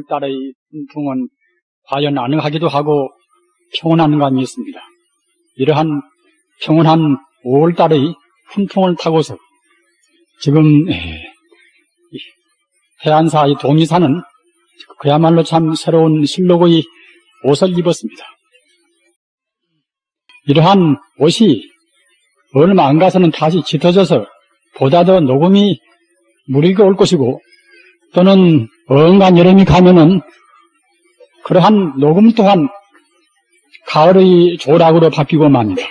5월달의 훈풍은 과연 안녕하기도 하고 평온한 감이 있습니다. 이러한 평온한 5월달의 훈풍을 타고서 지금 해안사 이 동이산은 그야말로 참 새로운 실록의 옷을 입었습니다. 이러한 옷이 얼마 안 가서는 다시 짙어져서 보다 더 녹음이 무르게 올 것이고, 또는 엉간 여름이 가면은 그러한 녹음 또한 가을의 조락으로 바뀌고 맙니다.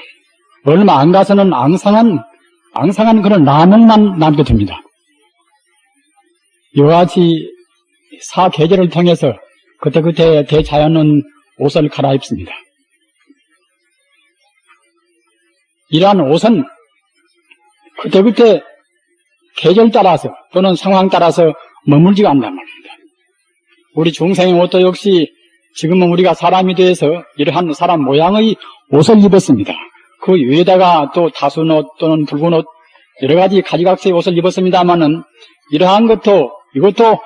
얼마 안 가서는 앙상한 그런 나무만 남게 됩니다. 이와 같이 사계절을 통해서 그때그때 대자연은 옷을 갈아입습니다. 이러한 옷은 그때그때 계절 따라서 또는 상황 따라서 머물지가 않단 말입니다. 우리 중생의 옷도 역시 지금은 우리가 사람이 되어서 이러한 사람 모양의 옷을 입었습니다. 그 위에다가 또 다순 옷 또는 붉은 옷 여러 가지 가지각색의 옷을 입었습니다만은 이러한 이것도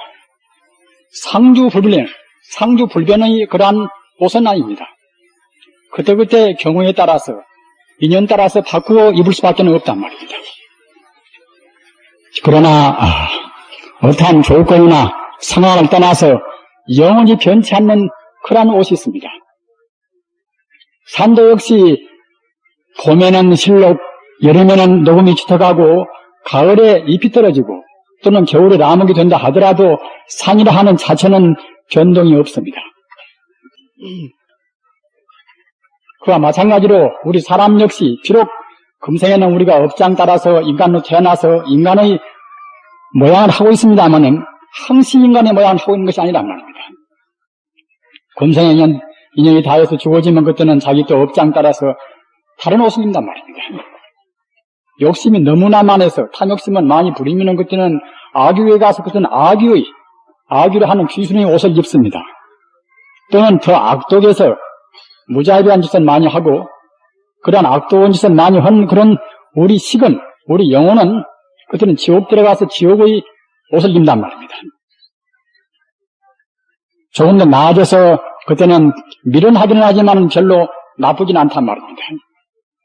상주불변의 그러한 옷은 아닙니다. 그때그때 경우에 따라서 인연 따라서 바꾸어 입을 수밖에 없단 말입니다. 그러나 어떠한 조건이나 상황을 떠나서 영원히 변치 않는 그러한 옷이 있습니다. 산도 역시 봄에는 실록, 여름에는 녹음이 짙어가고 가을에 잎이 떨어지고 또는 겨울에 나무가 된다 하더라도 산이라 하는 자체는 변동이 없습니다. 그와 마찬가지로 우리 사람 역시 비록 금생에는 우리가 업장 따라서 인간으로 태어나서 인간의 모양을 하고 있습니다만은 항시 인간의 모양을 하고 있는 것이 아니란 말입니다. 금생에 인연이 닿아서 죽어지면 그때는 자기 또 업장 따라서 다른 옷을 입는단 말입니다. 욕심이 너무나 많아서 탐욕심은 많이 부리면은 그때는 악유에 가서 그때는 악유를 하는 귀순의 옷을 입습니다. 또는 더 악독해서 무자비한 짓을 많이 하고 그런 악독한 짓을 많이 한 그런 우리 식은, 우리 영혼은 그때는 지옥 들어가서 지옥의 옷을 입는단 말입니다. 조금 더 나아져서 그때는 미련하기는 하지만 별로 나쁘진 않단 말입니다.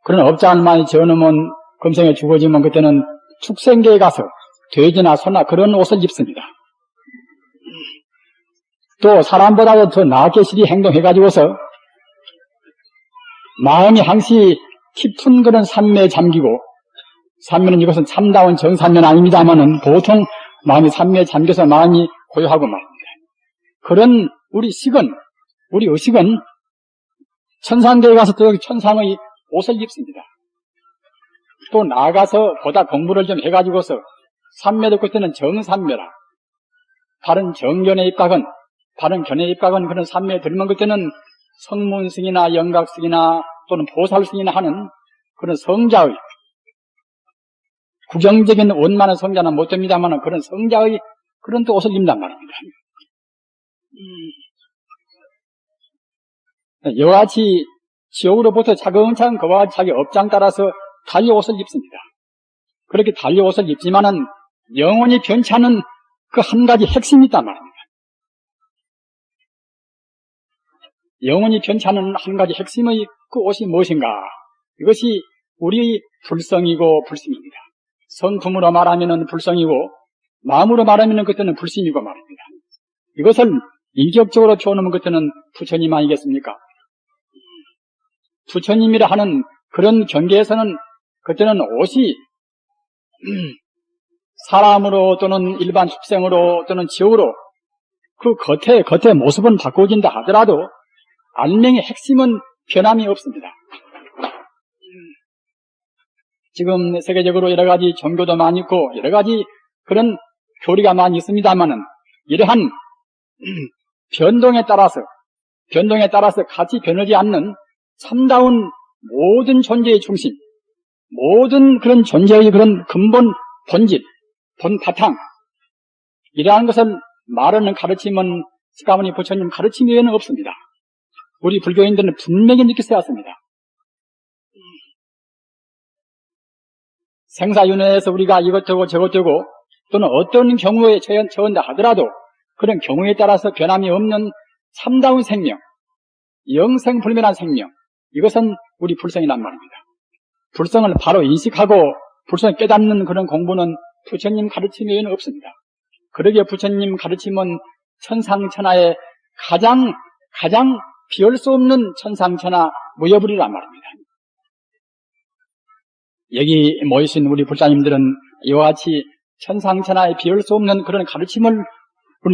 그런 업장을 많이 지어놓으면 금생에 죽어지면 그때는 축생계에 가서 돼지나 소나 그런 옷을 입습니다. 또 사람보다도 더 나게 실히 행동해가지고서 마음이 항시 깊은 그런 산매에 잠기고, 산매는 이것은 참다운 정산면 아닙니다만은 보통 마음이 산매에 잠겨서 마음이 고요하고 말입니다. 그런 우리 의식은 천상계에 가서 또 여기 천상의 옷을 입습니다. 또 나아가서 보다 공부를 좀 해가지고서 산매도 그때는 정산매라, 바른 정견에 입각은, 바른 견에 입각은 그런 산매에 들면 그때는 성문승이나 영각승이나 또는 보살승이나 하는 그런 성자의, 구경적인 원만한 성자는 못 됩니다만 그런 성자의 그런 또 옷을 입는단 말입니다. 이와 같이 지옥으로부터 차근차근 그와 같이 자기 업장 따라서 달리 옷을 입습니다. 그렇게 달리 옷을 입지만은 영원히 변치 않은 그 한 가지 핵심이 있단 말입니다. 영원히 변치 않은 한 가지 핵심의 그 옷이 무엇인가? 이것이 우리의 불성이고 불심입니다. 성품으로 말하면은 불성이고 마음으로 말하면은 그때는 불심이고 말입니다. 이것을 인격적으로 표현하면 그때는 부처님 아니겠습니까? 부처님이라 하는 그런 경계에서는 그때는 옷이 사람으로 또는 일반 축생으로 또는 지옥으로 그 겉에 모습은 바꿔진다 하더라도 알맹의 핵심은 변함이 없습니다. 지금 세계적으로 여러 가지 종교도 많이 있고 여러 가지 그런 교리가 많이 있습니다만은 이러한 변동에 따라서 같이 변하지 않는 참다운 모든 존재의 중심, 모든 그런 존재의 그런 근본 본질, 본바탕, 이러한 것을 말하는 가르침은释迦牟니 부처님 가르침 외에는 없습니다. 우리 불교인들은 분명히 느끼셔야 합니다. 생사윤회에서 우리가 이것저것 저것저것 또는 어떤 경우에 처한다 하더라도 그런 경우에 따라서 변함이 없는 참다운 생명, 영생불멸한 생명, 이것은 우리 불성이란 말입니다. 불성을 바로 인식하고 불성을 깨닫는 그런 공부는 부처님 가르침 외에는 없습니다. 그러기에 부처님 가르침은 천상천하의 가장 비할 수 없는 천상천하 무여불이란 말입니다. 여기 모이신 우리 불자님들은 이와 같이 천상천하에 비할 수 없는 그런 가르침을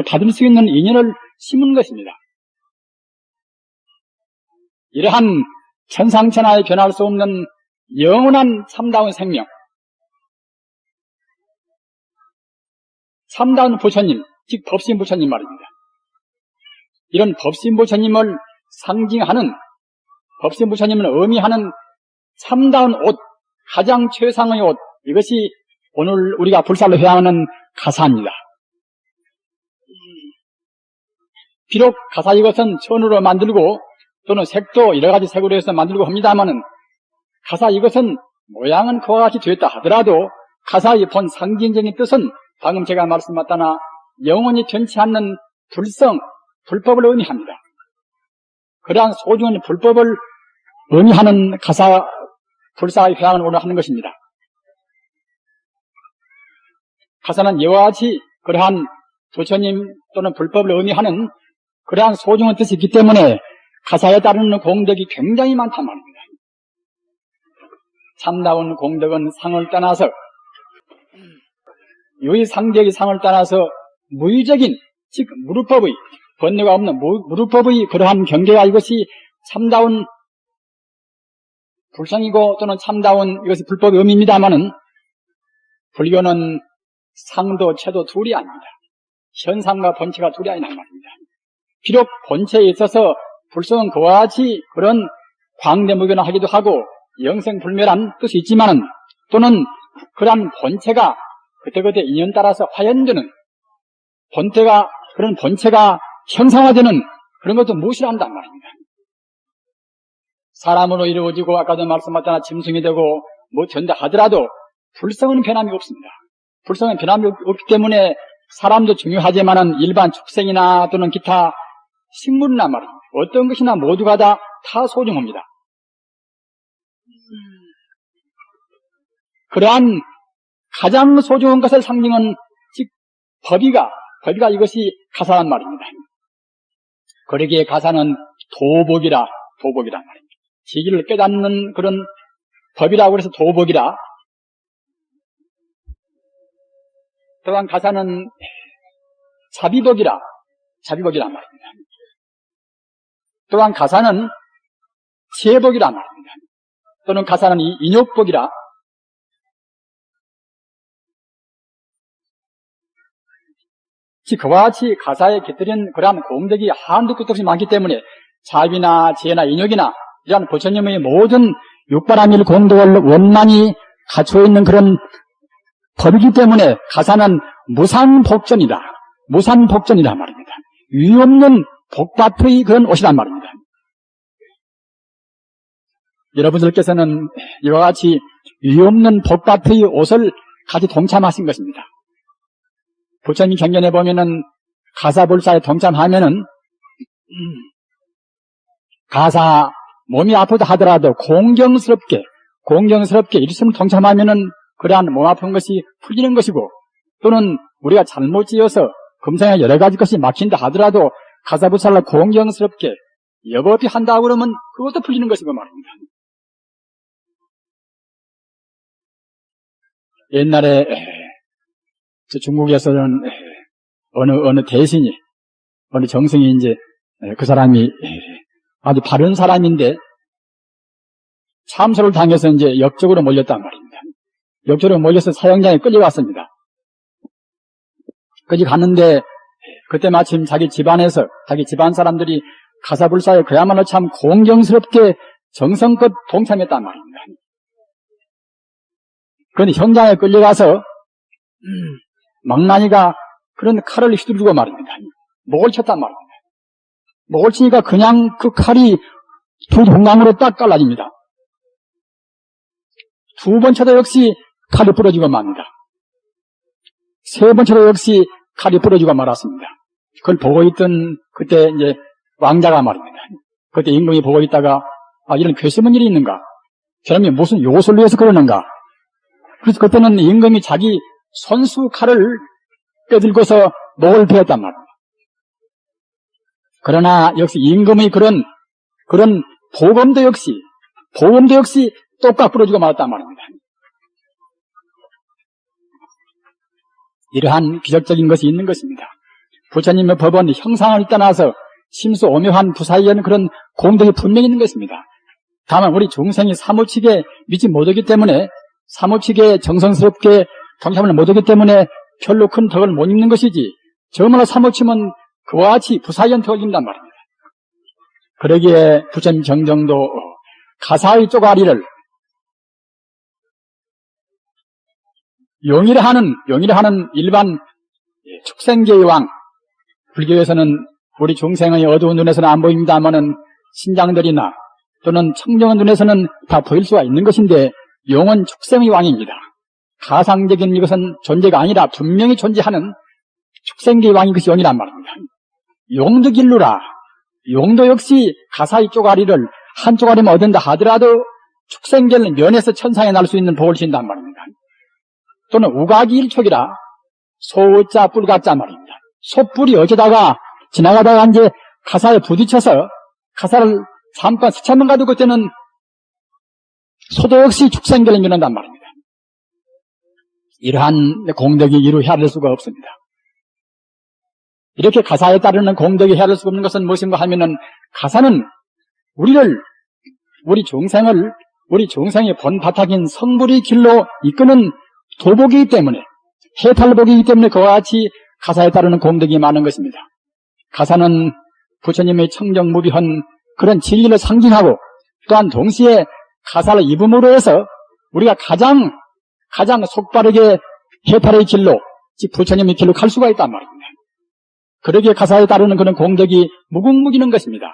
받을 수 있는 인연을 심은 것입니다. 이러한 천상천하에 변할 수 없는 영원한 참다운 생명, 참다운 부처님, 즉 법신 부처님 말입니다. 이런 법신 부처님을 상징하는, 법신 부처님을 의미하는 참다운 옷, 가장 최상의 옷, 이것이 오늘 우리가 불살로 회하는 가사입니다. 비록 가사 이것은 천으로 만들고 또는 색도 여러 가지 색으로 해서 만들고 합니다마는 가사 이것은 모양은 그와 같이 되었다 하더라도 가사의 본 상징적인 뜻은 방금 제가 말씀하셨다나 영원히 변치 않는 불성, 불법을 의미합니다. 그러한 소중한 불법을 의미하는 가사, 불사의 회항을 오늘 하는 것입니다. 가사는 이와 같이 그러한 부처님 또는 불법을 의미하는 그러한 소중한 뜻이 있기 때문에 가사에 따르는 공덕이 굉장히 많단 말입니다. 참다운 공덕은 상을 떠나서, 유의상대의 상을 떠나서 무의적인, 즉 무르법의, 번뇌가 없는 무르법의 그러한 경계가 이것이 참다운 불성이고 또는 참다운 이것이 불법의 의미입니다마는 불교는 상도 체도 둘이 아닙니다. 현상과 본체가 둘이 아니란 말입니다. 비록 본체에 있어서 불성은 그와 같이 그런 광대무견을 하기도 하고 영생불멸한 뜻이 있지만은 또는 그러한 본체가 그때그때 인연 따라서 화연되는 그런 본체가 형상화되는 그런 것도 무시한단 말입니다. 사람으로 이루어지고 아까도 말씀하셨다나 짐승이 되고 뭐 된다 하더라도 불성은 변함이 없습니다. 불성은 변함이 없기 때문에 사람도 중요하지만은 일반 축생이나 또는 기타 식물이나 말입니다. 어떤 것이나 모두가 다 소중합니다. 그러한 가장 소중한 것을 상징한 즉 법이가 이것이 가사란 말입니다. 그러기에 가사는 도복이란 말입니다. 지기를 깨닫는 그런 법이라고 해서 도복이라. 또한 가사는 자비복이란 말입니다. 또한 가사는 지혜복이란 말입니다. 또는 가사는 인욕복이라. 그와 같이 가사에 깃들인 그러한 공덕이 한도 끝도 없이 많기 때문에 자비나 지혜나 인욕이나 이러한 부처님의 모든 육바라밀 공덕을 원만히 갖추어 있는 그런 법이기 때문에 가사는 무상복전이다 말입니다. 위없는 복밭의 그런 옷이란 말입니다. 여러분들께서는 이와 같이 위없는 복밭의 옷을 같이 동참하신 것입니다. 부처님 경전에 보면은 가사불사에 동참하면은 가사 몸이 아프다 하더라도 공경스럽게 일심을 동참하면은 그러한 몸 아픈 것이 풀리는 것이고 또는 우리가 잘못 지어서 금생에 여러 가지 것이 막힌다 하더라도 가사불사를 공경스럽게 여법이 한다 그러면 그것도 풀리는 것이고 말입니다. 옛날에 중국에서는 어느 대신이, 어느 정승이 이제 그 사람이 아주 바른 사람인데 참소를 당해서 이제 역적으로 몰렸단 말입니다. 역적으로 몰려서 사형장에 끌려갔습니다. 끌려갔는데 그때 마침 자기 집안 사람들이 가사불사에 그야말로 참 공경스럽게 정성껏 동참했단 말입니다. 그런데 현장에 끌려가서 망나니가 그런 칼을 휘두르고 말입니다. 목을 쳤단 말입니다. 목을 치니까 그냥 그 칼이 두 동강으로 딱 갈라집니다. 두 번 쳐도 역시 칼이 부러지고 맙니다. 세 번 쳐도 역시 칼이 부러지고 말았습니다. 그걸 보고 있던 그때 이제 왕자가 말입니다. 그때 임금이 보고 있다가 이런 괘씸한 일이 있는가? 저놈이 무슨 요술을 위해서 그러는가? 그래서 그때는 임금이 자기 손수 칼을 빼들고서 목을 베었단 말입니다. 그러나 역시 임금의 그런 보검도 역시 똑같이 부러지고 말았단 말입니다. 이러한 기적적인 것이 있는 것입니다. 부처님의 법은 형상을 떠나서 심수 오묘한 부사이한 그런 공덕이 분명히 있는 것입니다. 다만 우리 중생이 사무치게 믿지 못하기 때문에, 사무치게 정성스럽게 동참을 못하기 때문에 별로 큰 덕을 못 입는 것이지, 정말로 사무치면 그와 같이 부사이한 덕을 입는단 말입니다. 그러기에 부처님 정정도 가사의 쪼가리를 용이라 하는 일반 축생계의 왕, 불교에서는 우리 중생의 어두운 눈에서는 안 보입니다마는 신장들이나 또는 청정한 눈에서는 다 보일 수가 있는 것인데, 용은 축생의 왕입니다. 가상적인 이것은 존재가 아니라 분명히 존재하는 축생계의 왕이 그것이 용이란 말입니다. 용도 길루라. 용도 역시 가사의 쪼가리를 한 쪼가리만 얻은다 하더라도 축생계를 면해서 천상에 날 수 있는 복을 준단 말입니다. 또는 우각이 일촉이라. 소자 뿔가자 말입니다. 소뿔이 어쩌다가 지나가다가 이제 가사에 부딪혀서 가사를 잠깐 스쳐만 가도 그때는 소도 역시 축생계를 면한단 말입니다. 이러한 공덕이 이루 헤아릴 수가 없습니다. 이렇게 가사에 따르는 공덕이 헤아릴 수가 없는 것은 무엇인가 하면은, 가사는 우리 중생의 본 바탕인 성불의 길로 이끄는 도복이기 때문에, 해탈복이기 때문에 그와 같이 가사에 따르는 공덕이 많은 것입니다. 가사는 부처님의 청정무비한 그런 진리를 상징하고, 또한 동시에 가사를 입음으로 해서 우리가 가장 속바르게 해탈의 길로, 즉 부처님의 길로 갈 수가 있단 말입니다. 그러기에 가사에 따르는 그런 공덕이 무궁무기는 것입니다.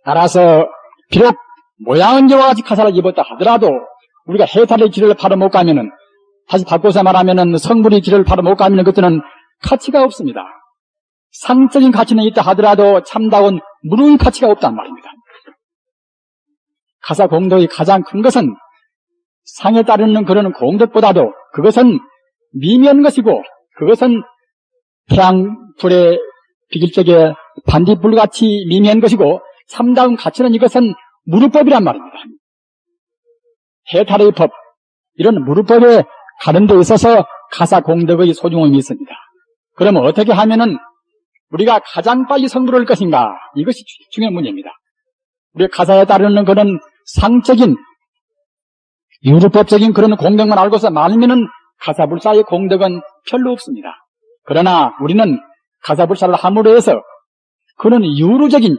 따라서 비록 모양은 이와 같이 가사를 입었다 하더라도 우리가 해탈의 길을 바로 못 가면은, 다시 바꿔서 말하면은 성불의 길을 바로 못 가면은 그때는 가치가 없습니다. 상적인 가치는 있다 하더라도 참다운 무르의 가치가 없단 말입니다. 가사 공덕이 가장 큰 것은 상에 따르는 그런 공덕보다도 그것은 미미한 것이고, 그것은 태양불에 비길 적에 반딧불같이 미미한 것이고, 참다운 가치는 이것은 무르법이란 말입니다. 해탈의 법, 이런 무르법에 가는 데 있어서 가사 공덕의 소중함이 있습니다. 그러면 어떻게 하면은 우리가 가장 빨리 성불할 것인가? 이것이 중요한 문제입니다. 우리가 가사에 따르는 그런 상적인, 유르법적인 그런 공덕만 알고서 말면은 가사불사의 공덕은 별로 없습니다. 그러나 우리는 가사불사를 함으로 해서 그런 유르적인,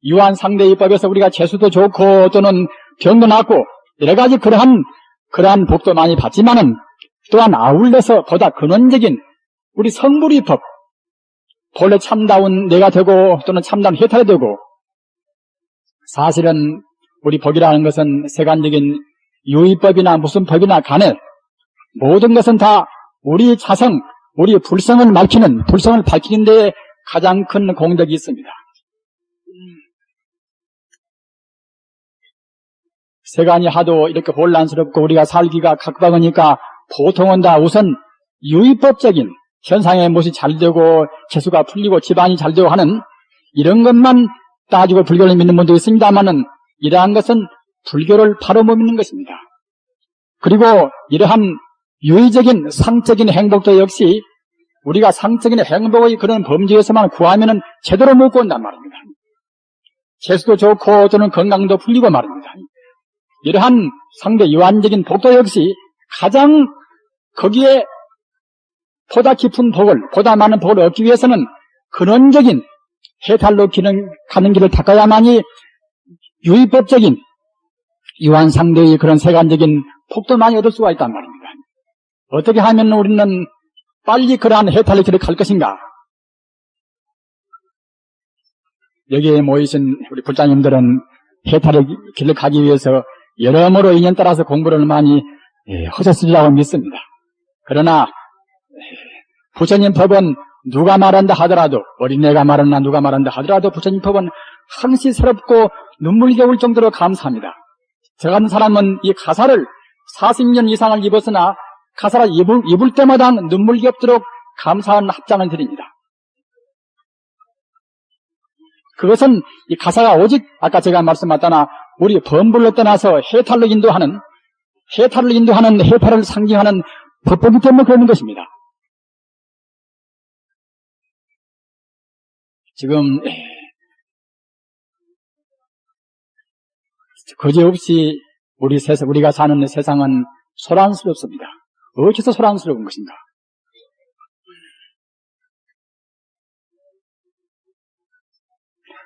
유한 상대의법에서 우리가 재수도 좋고 또는 병도 낫고 여러 가지 그러한 복도 많이 받지만은, 또한 아울러서 보다 근원적인 우리 성불의 법, 본래 참다운 내가 되고 또는 참다운 해탈이 되고, 사실은 우리 법이라는 것은 세간적인 유의법이나 무슨 법이나 간에 모든 것은 다 우리 자성, 우리 불성을 밝히는 데에 가장 큰 공덕이 있습니다. 세간이 하도 이렇게 혼란스럽고 우리가 살기가 각박하니까 보통은 다 우선 유의법적인 현상에 무엇이 잘 되고 재수가 풀리고 집안이 잘 되고 하는 이런 것만 따지고 불교를 믿는 분도 있습니다만은, 이러한 것은 불교를 바로 못 믿는 것입니다. 그리고 이러한 유의적인 상적인 행복도 역시 우리가 상적인 행복의 그런 범주에서만 구하면은 제대로 못 구한단 말입니다. 재수도 좋고 또는 건강도 풀리고 말입니다. 이러한 상대 유한적인 복도 역시 가장 거기에 보다 깊은 복을, 보다 많은 복을 얻기 위해서는 근원적인 해탈로 가는 길을 닦아야만이 유의법적인 유한 상대의 그런 세간적인 복도 많이 얻을 수가 있단 말입니다. 어떻게 하면 우리는 빨리 그러한 해탈의 길을 갈 것인가? 여기에 모이신 우리 불자님들은 해탈의 길을 가기 위해서 여러모로 인연 따라서 공부를 많이 하셨으리라고 믿습니다. 그러나 부처님 법은 누가 말한다 하더라도, 어린애가 말한다 누가 말한다 하더라도 부처님 법은 항시 새롭고 눈물겨울 정도로 감사합니다. 저 같은 사람은 이 가사를 40년 이상을 입었으나 가사를 입을 때마다 눈물겹도록 감사한 합장을 드립니다. 그것은 이 가사가 오직 아까 제가 말씀하셨다나 우리 범불로 떠나서 해탈을 인도하는 해탈을 상징하는 법보기 때문에 그러는 것입니다. 지금 거지없이 우리가 사는 세상은 소란스럽습니다. 어째서 소란스러운 것인가?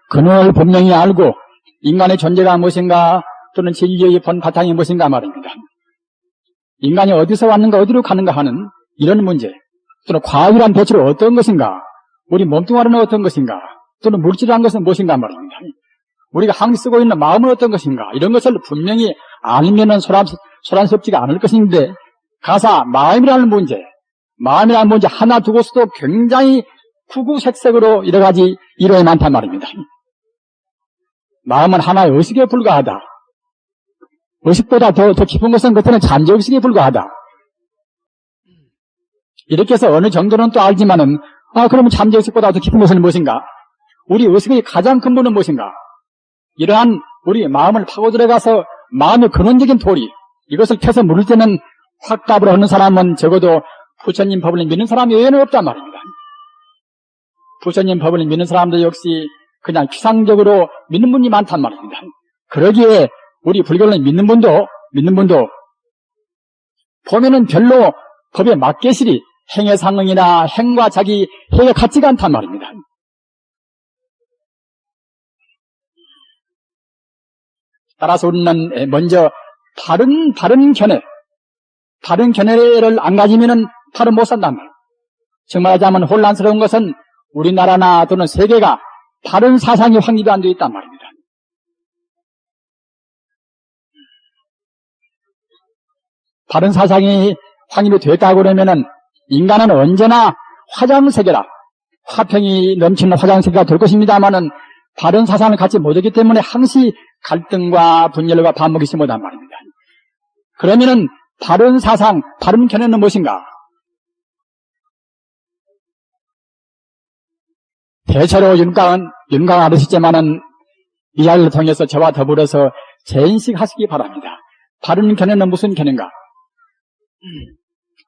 그걸 분명히 알고 인간의 존재가 무엇인가 또는 진리의 본 바탕이 무엇인가 말입니다. 인간이 어디서 왔는가 어디로 가는가 하는 이런 문제, 또는 과학이란 대체로 어떤 것인가, 우리 몸뚱아리는 어떤 것인가, 또는 물질이란 것은 무엇인가 말입니다. 우리가 항상 쓰고 있는 마음은 어떤 것인가, 이런 것을 분명히 알면은 소란스럽지가 않을 것인데, 가사 마음이라는 문제 하나 두고서도 굉장히 구구색색으로 여러 가지 이론이 많단 말입니다. 마음은 하나의 의식에 불과하다. 의식보다 더 깊은 것은 그때는 잠재의식에 불과하다. 이렇게 해서 어느 정도는 또 알지만은, 그러면 잠재의식보다 더 깊은 것은 무엇인가? 우리 의식의 가장 큰 부분은 무엇인가? 이러한 우리 마음을 파고 들어가서 마음의 근원적인 도리, 이것을 펴서 물을 때는 확답을 하는 사람은 적어도 부처님 법을 믿는 사람이 외에는 없단 말입니다. 부처님 법을 믿는 사람도 역시 그냥 피상적으로 믿는 분이 많단 말입니다. 그러기에 우리 불교를 믿는 분도 보면은 별로 법에 맞게시리 행의 상응이나 행과 자기 해가 같지가 않단 말입니다. 따라서 우리는 먼저 바른 견해를 안 가지면은 바로 못 산단 말이에요. 정말 하자면 혼란스러운 것은 우리나라나 또는 세계가 바른 사상이 확립이 안 되어 있단 말입니다. 바른 사상이 확립이 됐다고 그러면은 인간은 언제나 화장세계라, 화평이 넘치는 화장세계가 될 것입니다만은 바른 사상을 갖지 못하기 때문에 항시 갈등과 분열과 반목이 심하단 말입니다. 그러면은 바른 사상, 바른 견해는 무엇인가? 대체로 윤광은 아르시지만은 이 자리를 통해서 저와 더불어서 재인식하시기 바랍니다. 바른 견해는 무슨 견해인가?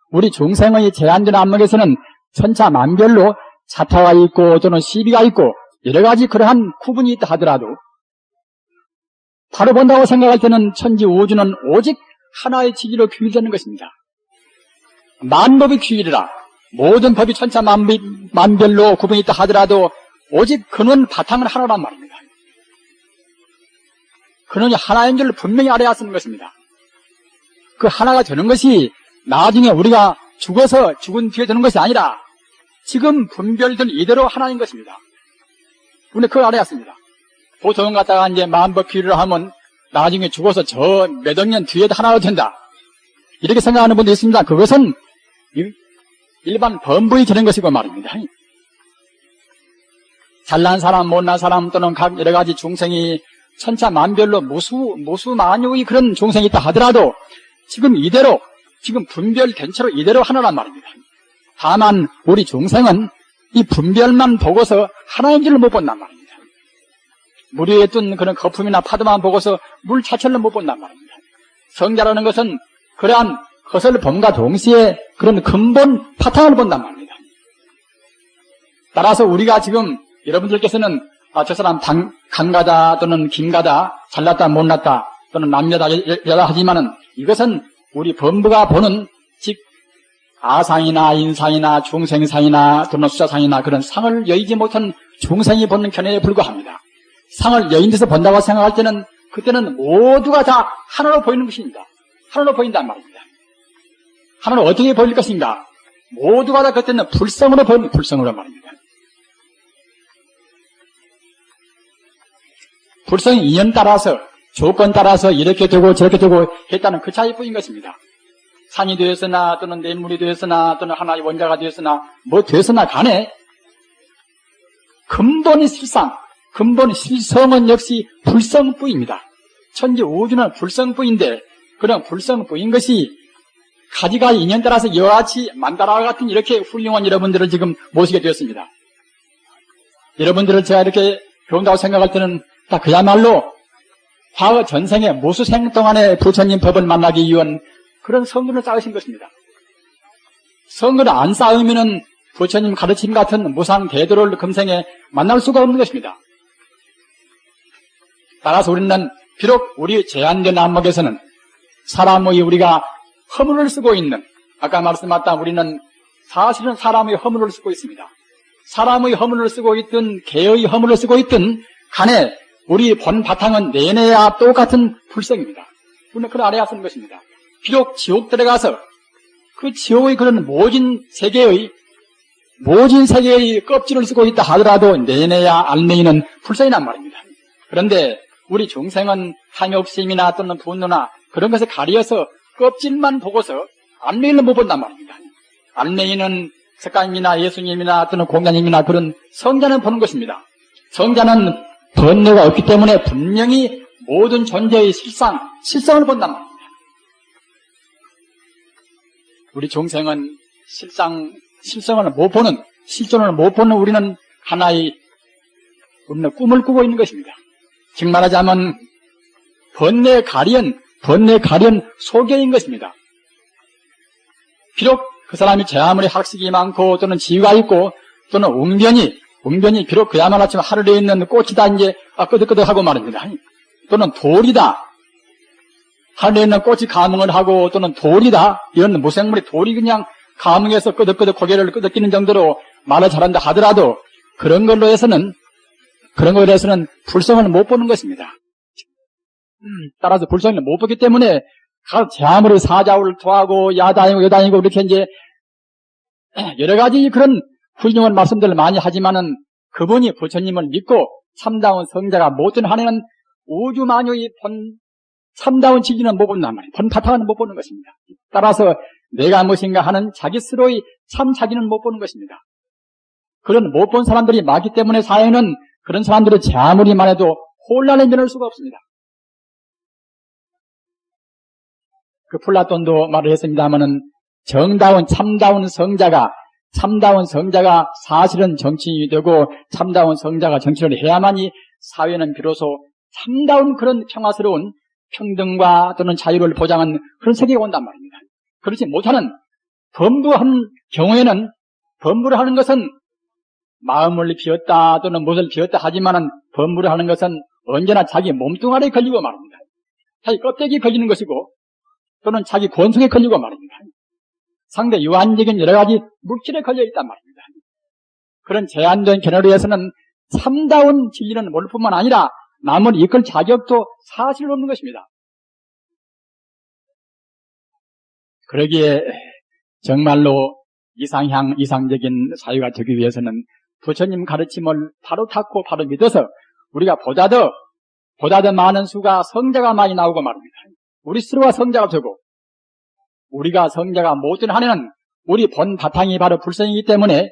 우리 중생의 제한된 안목에서는 천차만별로 자타가 있고 또는 시비가 있고 여러 가지 그러한 구분이 있다 하더라도 바로 본다고 생각할 때는 천지 우주는 오직 하나의 지기로 규율되는 것입니다. 만법이 규율이라 모든 법이 천차만별로 구분이 있다 하더라도 오직 근원 바탕은 하나란 말입니다. 근원이 하나인 줄 분명히 알아야 쓰는 것입니다. 그 하나가 되는 것이 나중에 우리가 죽어서 죽은 뒤에 되는 것이 아니라 지금 분별된 이대로 하나인 것입니다. 우리는 그걸 알아야 씁니다. 보통은 갖다가 이제 만법 규율을 하면 나중에 죽어서 저 몇 억 년 뒤에도 하나가 된다, 이렇게 생각하는 분도 있습니다. 그것은 일반 범부의 되는 것이고 말입니다. 잘난 사람, 못난 사람 또는 각 여러 가지 중생이 천차만별로 무수만유의 그런 중생이 있다 하더라도 지금 분별된 채로 이대로 하나란 말입니다. 다만 우리 중생은 이 분별만 보고서 하나인 줄을 못 본단 말입니다. 물 위에 뜬 그런 거품이나 파도만 보고서 물 자체를 못 본단 말입니다. 성자라는 것은 그러한 것을 봄과 동시에 그런 근본 바탕을 본단 말입니다. 따라서 우리가 지금 여러분들께서는 저 사람 강가다 또는 김가다, 잘났다 못났다 또는 남녀다 여자 하지만은 이것은 우리 범부가 보는 즉 아상이나 인상이나 중생상이나 또는 수자상이나 그런 상을 여의지 못한 중생이 보는 견해에 불과합니다. 상을 여인 데서 본다고 생각할 때는 그때는 모두가 다 하나로 보이는 것입니다. 하나로 보인단 말입니다. 하나로 어떻게 보일 것인가? 모두가 다 그때는 불성으로 보이는 불성으로 말입니다. 불성이 인연 따라서 조건 따라서 이렇게 되고 저렇게 되고 했다는 그 차이뿐인 것입니다. 산이 되었으나 또는 냇물이 되었으나 또는 하나의 원자가 되었으나 뭐 되었으나 간에 근본이 실성은 역시 불성부입니다. 천지 우주는 불성부인데 그런 불성부인 것이 가지가지 인연 따라서 이와 같이 만다라와 같은 이렇게 훌륭한 여러분들을 지금 모시게 되었습니다. 여러분들을 제가 이렇게 배운다고 생각할 때는 다 그야말로 과거 전생에 무수생 동안에 부처님 법을 만나기 위한 그런 성근을 쌓으신 것입니다. 성근을 안 쌓으면은 부처님 가르침 같은 무상 대도를 금생에 만날 수가 없는 것입니다. 따라서 우리는 비록 우리 제한된 안목에서는 사람의 우리가 허물을 쓰고 있는, 아까 말씀하셨다 우리는 사실은 사람의 허물을 쓰고 있습니다. 사람의 허물을 쓰고 있든 개의 허물을 쓰고 있든 간에 우리 본 바탕은 내내야 똑같은 불성입니다. 우리는 그걸 알아야 쓰는 것입니다. 비록 지옥 들어가서 그 지옥의 그런 모진 세계의 껍질을 쓰고 있다 하더라도 내내야 알맹이는 불성이란 말입니다. 그런데 우리 중생은 탐욕심이나 또는 분노나 그런 것에 가려서 껍질만 보고서 알맹이는 못 본단 말입니다. 알맹이는 석가님이나 예수님이나 또는 공자님이나 그런 성자는 보는 것입니다. 성자는 번뇌가 없기 때문에 분명히 모든 존재의 실성을 본단 말입니다. 우리 중생은 실성을 못 보는, 실존을 못 보는 우리는 우리는 꿈을 꾸고 있는 것입니다. 즉 말하자면 번뇌 가련 소견인 것입니다. 비록 그 사람이 제 아무리 학식이 많고 또는 지위가 있고 또는 웅변이 비록 그야말로 지금 하늘에 있는 꽃이다 이제 끄덕끄덕하고 말입니다. 또는 돌이다. 하늘에 있는 꽃이 감흥을 하고 또는 돌이다. 이런 무생물이 돌이 그냥 감흥해서 끄덕끄덕 고개를 끄덕이는 정도로 말을 잘한다 하더라도 그런 걸로 해서는 불성을 못 보는 것입니다. 따라서 불성을 못 보기 때문에 제 아무리 사자를 토하고 야다니고 여다니고 이렇게 이제 여러 가지 그런 훌륭한 말씀들을 많이 하지만은 그분이 부처님을 믿고 참다운 성자가 못된 한에는 우주 만유의 참다운 진리는 못 본단 말이에요. 본 바탕은 못 보는 것입니다. 따라서 내가 무엇인가 하는 자기 스스로의 참 자기는 못 보는 것입니다. 그런 못 본 사람들이 많기 때문에 사회는 그런 사람들을 제 아무리 말해도 혼란에 면할 수가 없습니다. 그 플라톤도 말을 했습니다마는 정다운 참다운 성자가 사실은 정치인이 되고 참다운 성자가 정치를 해야만이 사회는 비로소 참다운 그런 평화스러운 평등과 또는 자유를 보장한 그런 세계가 온단 말입니다. 그렇지 못하는 범부한 경우에는 범부를 하는 것은 마음을 비웠다 또는 무엇을 비웠다 하지만은 범부를 하는 것은 언제나 자기 몸뚱아리에 걸리고 말입니다. 자기 껍데기에 걸리는 것이고 또는 자기 권속에 걸리고 말입니다. 상대 유한적인 여러 가지 물질에 걸려 있단 말입니다. 그런 제한된 견해로 해서는 참다운 진리는 모를 뿐만 아니라 남을 이끌 자격도 사실 없는 것입니다. 그러기에 정말로 이상적인 사회가 되기 위해서는 부처님 가르침을 바로 닫고 바로 믿어서 우리가 보다 더 많은 수가 성자가 많이 나오고 말입니다. 우리 스스로가 성자가 되고 우리가 성자가 못된 한에는 우리 본 바탕이 바로 불성이기 때문에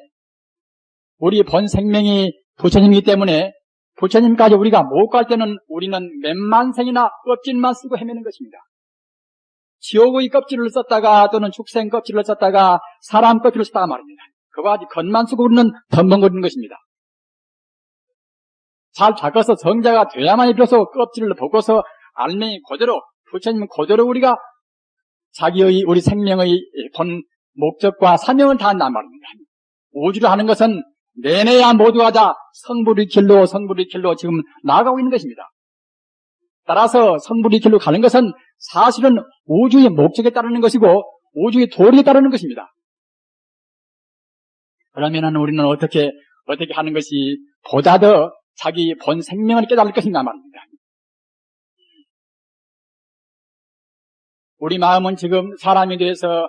우리 본 생명이 부처님이기 때문에 부처님까지 우리가 못 갈 때는 우리는 몇만 생이나 껍질만 쓰고 헤매는 것입니다. 지옥의 껍질을 썼다가 또는 축생 껍질을 썼다가 사람 껍질을 썼다가 말입니다. 그와 같이 겉만 쓰고 우리는 덤벙거리는 것입니다. 잘 닦아서 성자가 돼야만이 비로소 껍질을 벗고서 알맹이 그대로 부처님 그대로 우리가 우리 생명의 본 목적과 사명을 다한단 말입니다. 우주를 하는 것은 내내야 모두가 다 성불의 길로 지금 나아가고 있는 것입니다. 따라서 성불의 길로 가는 것은 사실은 우주의 목적에 따르는 것이고 우주의 도리에 따르는 것입니다. 그러면은 우리는 어떻게 하는 것이 보다 더 자기 본 생명을 깨달을 것인가 말입니다. 우리 마음은 지금 사람이 돼서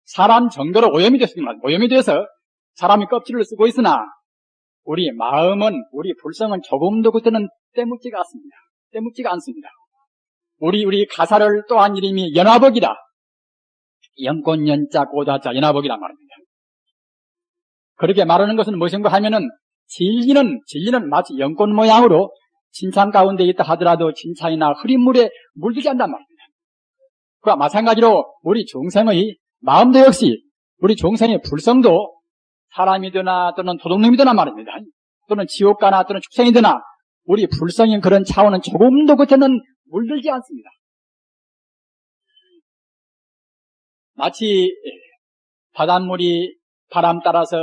사람 정도로 오염이 됐습니다. 오염이 돼서 사람이 껍질을 쓰고 있으나 우리 마음은 우리 불성은 조금도 그때는 때묻지가 않습니다. 우리 가사를 또한 이름이 연화복이다. 연꽃 연자 고다자 연화복이란 말입니다. 그렇게 말하는 것은 무엇인가 하면은 진리는 마치 연꽃 모양으로 진창 가운데 있다 하더라도 진창이나 흐린 물에 물들지 않단 말입니다. 그와 마찬가지로 우리 중생의 마음도 역시 우리 중생의 불성도 사람이거나 또는 도둑놈이거나 말입니다. 또는 지옥가나 또는 축생이거나 우리 불성인 그런 차원은 조금도 겉에는 물들지 않습니다. 마치 바닷물이 바람 따라서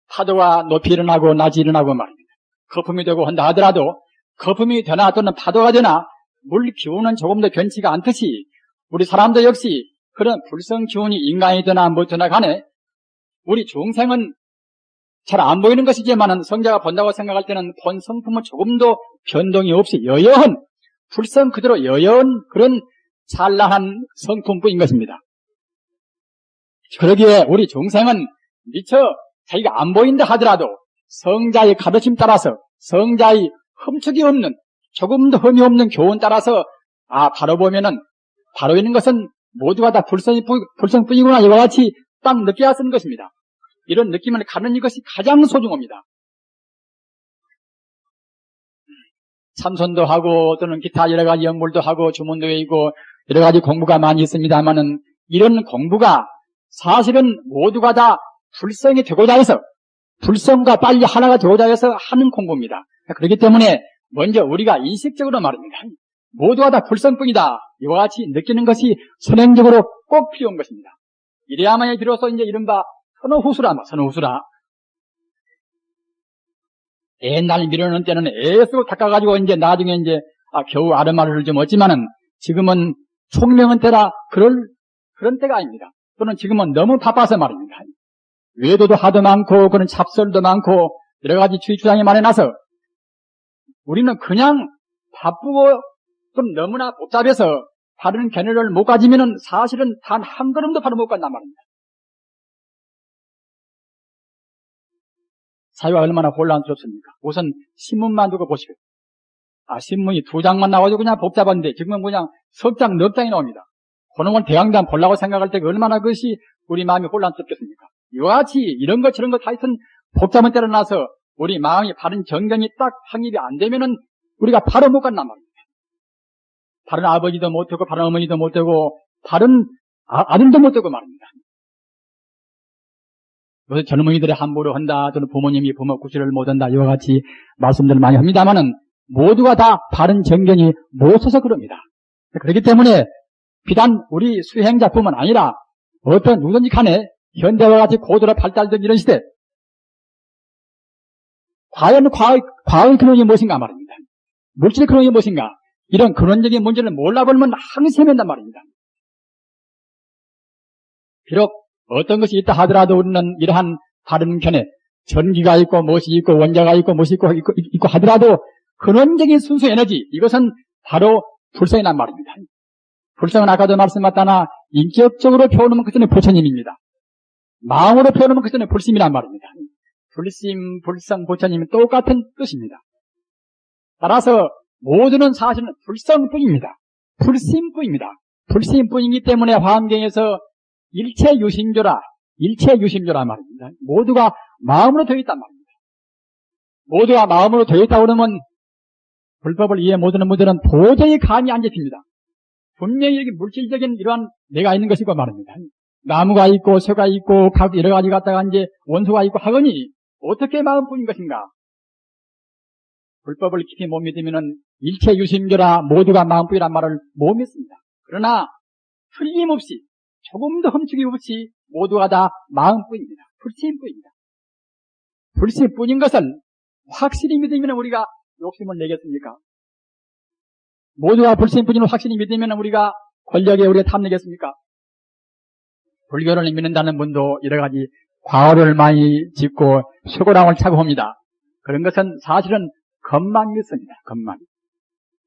파도가 높이 일어나고 낮이 일어나고 말입니다. 거품이 되고 한다 하더라도 거품이 되나 또는 파도가 되나 물 기운은 조금 더 변치가 않듯이 우리 사람도 역시 그런 불성 기운이 인간이거나 뭐더나 간에 우리 중생은 잘 안 보이는 것이지만은 성자가 본다고 생각할 때는 본 성품은 조금도 변동이 없이 여여한 불성 그대로 여여한 그런 찬란한 성품뿐인 것입니다. 그러기에 우리 중생은 미처 자기가 안 보인다 하더라도 성자의 가르침 따라서 성자의 흠축이 없는 조금도 흠이 없는 교훈 따라서 바로 보면은 바로 있는 것은 모두가 다 불성뿐이구나 이와 같이 딱 느껴야 쓰는 것입니다. 이런 느낌을 갖는 이것이 가장 소중합니다. 참선도 하고 또는 기타 여러 가지 연물도 하고 주문도 외우고 여러 가지 공부가 많이 있습니다만은 이런 공부가 사실은 모두가 다 불성이 되고자 해서 불성과 빨리 하나가 되고자 해서 하는 공부입니다. 그렇기 때문에 먼저 우리가 인식적으로 말입니다. 모두가 다 불성뿐이다. 이와 같이 느끼는 것이 선행적으로 꼭 필요한 것입니다. 이래야만이 비로소 이제 이른바 선호후수라. 옛날 미루는 때는 애쓰고 닦아가지고 이제 나중에 이제 겨우 아르마를 좀 얻지만은 지금은 총명한 때라 그런 때가 아닙니다. 또는 지금은 너무 바빠서 말입니다. 외도도 하도 많고 그런 잡설도 많고 여러 가지 주장이 많아나서 우리는 그냥 바쁘고 좀 너무나 복잡해서 바른 견해를 못 가지면은 사실은 단 한 걸음도 바로 못 간단 말입니다. 사회가 얼마나 혼란스럽습니까? 우선 신문만 두고 보시겠어요. 신문이 2장만 나와도 그냥 복잡한데 지금은 그냥 석장, 넉 장이 나옵니다. 그런 걸 대강단 보려고 생각할 때 얼마나 그것이 우리 마음이 혼란스럽겠습니까? 이와 같이 이런 것 저런 것 하여튼 복잡한 때로 나서 우리 마음이 바른 정견이 딱 확립이 안 되면은 우리가 바로 못 간단 말입니다. 바른 아버지도 못되고 바른 어머니도 못되고 바른 아들도 못되고 말입니다. 요새 젊은이들이 함부로 한다 또는 부모님이 부모 구실을 못한다 이와 같이 말씀들을 많이 합니다만은 모두가 다 바른 정견이 못 서서 그럽니다. 그렇기 때문에 비단 우리 수행자뿐만 아니라 어떤 누구든지 간에 현대와 같이 고도로 발달된 이런 시대 과연 과학의 근원이 무엇인가 말입니다. 물질의 근원이 무엇인가 이런 근원적인 문제를 몰라보면 항상 헤맨단 말입니다. 비록 어떤 것이 있다 하더라도 우리는 이러한 다른 견해 전기가 있고 무엇이 있고 원자가 있고 무엇이 있고 하더라도 근원적인 순수 에너지 이것은 바로 불성이란 말입니다. 불성은 아까도 말씀하셨다나 인격적으로 표현하면 그때는 부처님입니다. 마음으로 표현하면 그때는 불심이란 말입니다. 불심, 불성, 부처님은 똑같은 뜻입니다. 따라서 모두는 사실은 불성뿐입니다. 불심뿐입니다. 불심뿐이기 때문에 화엄경에서 일체유심조라 말입니다. 모두가 마음으로 되어 있단 말입니다. 모두가 마음으로 되어 있다고 그러면 불법을 이해 못하는 분들은 도저히 감이 안 잡힙니다. 분명히 이렇게 물질적인 이러한 내가 있는 것이고 말입니다. 나무가 있고 새가 있고 각 여러 가지 갖다가 이제 원소가 있고 하거니 어떻게 마음뿐인 것인가? 불법을 깊이 못 믿으면은 일체유심조라 모두가 마음뿐이란 말을 못 믿습니다. 그러나 틀림없이 조금도 흠축이 없이 모두가 다 마음뿐입니다. 불심뿐입니다. 불심뿐인 것을 확실히 믿으면 우리가 욕심을 내겠습니까? 모두가 불심뿐임을 확실히 믿으면 우리가 권력에 우리가 탐내겠습니까? 불교를 믿는다는 분도 여러 가지 과오를 많이 짓고 쇠고랑을 차고 합니다. 그런 것은 사실은 겉만 믿습니다. 겉만.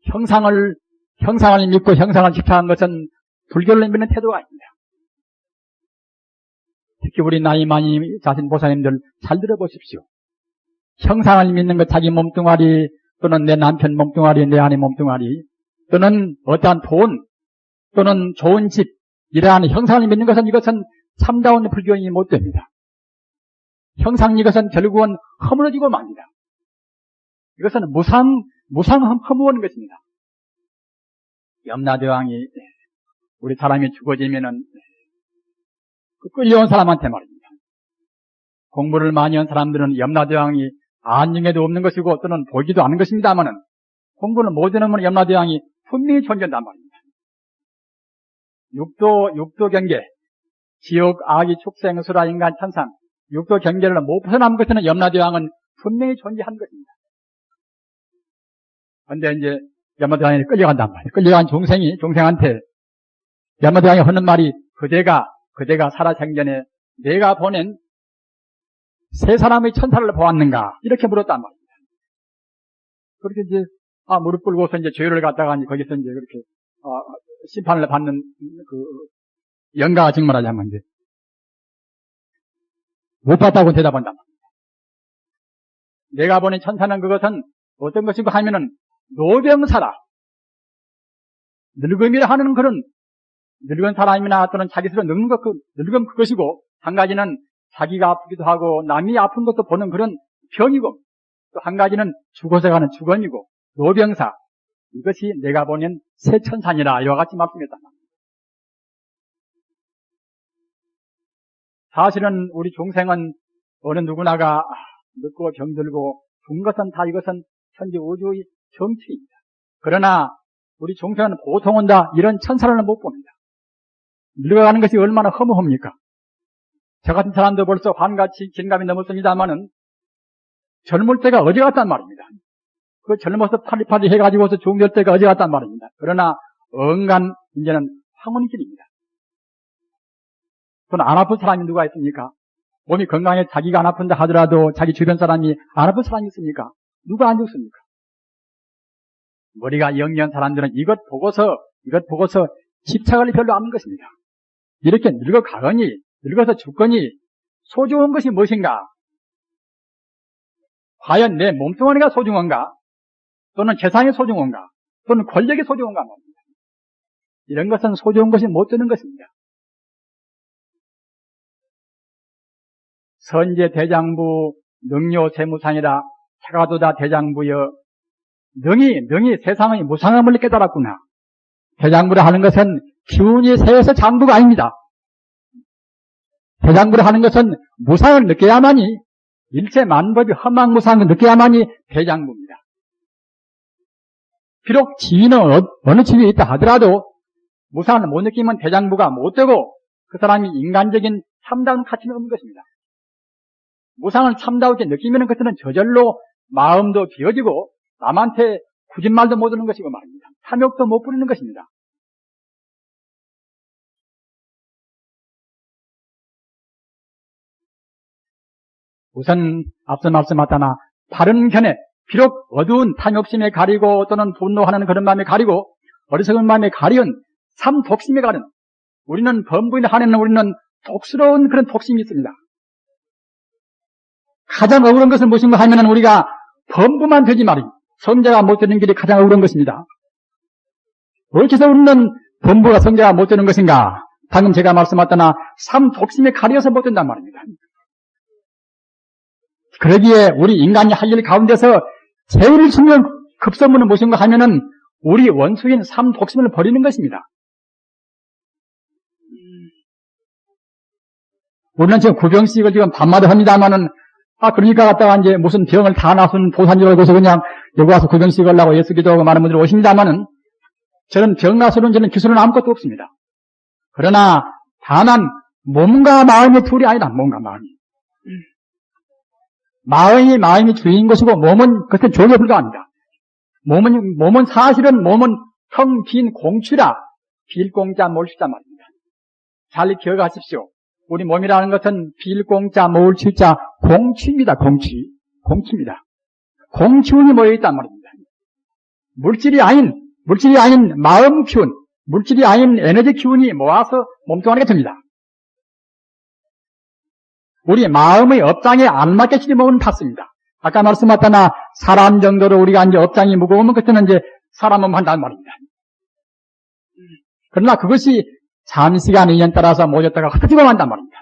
형상을 믿고 형상을 집착한 것은 불교를 믿는 태도가 아닙니다. 특히 우리 나이 많이 자신 보살님들 잘 들어보십시오. 형상을 믿는 것 자기 몸뚱아리 또는 내 남편 몸뚱아리 내 아내 몸뚱아리 또는 어떠한 돈 또는 좋은 집, 이러한 형상을 믿는 것은 이것은 참다운 불교인이 못 됩니다. 형상 이것은 결국은 허물어지고 맙니다. 이것은 무상 허무한 것입니다. 염라대왕이 우리 사람이 죽어지면은 그 끌려온 사람한테 말입니다. 공부를 많이 한 사람들은 염라대왕이 안중에도 없는 것이고 또는 보기도 않은 것입니다만은 공부를 못하는 염라대왕이 분명히 존재한단 말입니다. 육도 경계, 지옥, 아기, 축생, 수라, 인간, 천상, 육도 경계를 못 벗어난 것은 염라대왕은 분명히 존재한 것입니다. 그런데 이제 염라대왕이 끌려간단 말이에요. 끌려간 종생한테 염라대왕이 하는 말이 그대가 살아생전에 내가 보낸 세 사람의 천사를 보았는가? 이렇게 물었단 말입니다. 그렇게 이제 무릎 꿇고서 이제 죄를 갖다가 거기서 이제 그렇게 심판을 받는 그 영가가 증언하자면 이제 못 봤다고 대답한단 말입니다. 내가 보낸 천사는 그것은 어떤 것인가 하면은 노병사라. 늙음이라 하는 그런 늙은 사람이나 또는 자기 스스로 늙는 것, 늙음 그것이고, 한 가지는 자기가 아프기도 하고 남이 아픈 것도 보는 그런 병이고, 또 한 가지는 죽어서 가는 죽음이고, 노병사. 이것이 내가 보낸 새 천사니라. 이와 같이 말씀했단 말입니다. 사실은 우리 중생은 어느 누구나가 늙고 병들고 죽은 것은 다 이것은 현재 우주의 정치입니다. 그러나 우리 중생은 보통은 다 이런 천사를 못 봅니다. 늙어가는 것이 얼마나 허무합니까? 저 같은 사람도 벌써 환같이 긴감이 넘었습니다마는 젊을 때가 어디 갔단 말입니다. 그 젊어서 파리파리 해가지고서 죽을 때가 어디 갔단 말입니다. 그러나 언간 이제는 황혼길입니다. 또는 안 아픈 사람이 누가 있습니까? 몸이 건강해 자기가 안 아픈다 하더라도 자기 주변 사람이 안 아픈 사람이 있습니까? 누가 안 죽습니까? 머리가 영리한 사람들은 이것 보고서 집착을 별로 안 하는 것입니다. 이렇게 늙어가거니 늙어서 죽거니 소중한 것이 무엇인가? 과연 내 몸뚱아리가 소중한가? 또는 재산이 소중한가? 또는 권력이 소중한가? 이런 것은 소중한 것이 못 되는 것입니다. 선제 대장부 능요 세무상이라 차가도다 대장부여. 능히 세상의 무상함을 깨달았구나. 대장부를 하는 것은 기운이 세서 장부가 아닙니다. 대장부를 하는 것은 무상을 느껴야만이, 일체 만법이 험망무상을 느껴야만이 대장부입니다. 비록 지위는 어느 지위에 있다 하더라도 무상을 못 느끼면 대장부가 못 되고 그 사람이 인간적인 참다운 가치는 없는 것입니다. 무상을 참다우게 느끼면 그때는 저절로 마음도 비워지고 남한테 구짓말도 못 하는 것이고 말입니다. 탐욕도 못 부리는 것입니다. 우선 앞서 말씀하셨다나 바른 견해, 비록 어두운 탐욕심에 가리고 또는 분노하는 그런 마음에 가리고 어리석은 마음에 가리운 삼독심에 가른, 우리는 범부인에 한해는 우리는 독스러운 그런 독심이 있습니다. 가장 억울한 것은 무엇인가 하면은 우리가 범부만 되지 말입니다. 성자가 못 되는 길이 가장 억울한 것입니다. 어떻게 해서 우리는 범부가 성자가 못 되는 것인가? 방금 제가 말씀하셨다나 삼독심에 가려서 못 된단 말입니다. 그러기에 우리 인간이 할 일 가운데서 제일 중요한 급선무는 무엇인가 하면은 우리 원수인 삼독심을 버리는 것입니다. 우리는 지금 구병식을 지금 밤마다 합니다만은 그러니까 갔다가 이제 무슨 병을 다 나순 보산 줄 알고서 그냥 여기 와서 구병식 하려고 예수 기도하고 많은 분들이 오십니다만은 저는 병 나수는 저는 기술은 아무것도 없습니다. 그러나 다만 몸과 마음이 둘이 아니라 몸과 마음이 주인인 것이고 몸은 그것은 조에 불과합니다. 몸은 사실은 텅 빈 공취라 빌공자 몰취자 말입니다. 잘 기억하십시오. 우리 몸이라는 것은 빌공자 몰취자 공취입니다. 공취입니다. 공취운이 모여있단 말입니다. 물질이 아닌 마음 기운, 물질이 아닌 에너지 기운이 모아서 몸뚱아리가 됩니다. 우리 마음의 업장에 안 맞게 찌르면 닿습니다. 아까 말씀하셨다나 사람 정도로 우리가 이제 업장이 무거우면 그때는 이제 사람 몸 한다는 말입니다. 그러나 그것이 잠시간 인연 따라서 모였다가 흩어지고 만단 말입니다.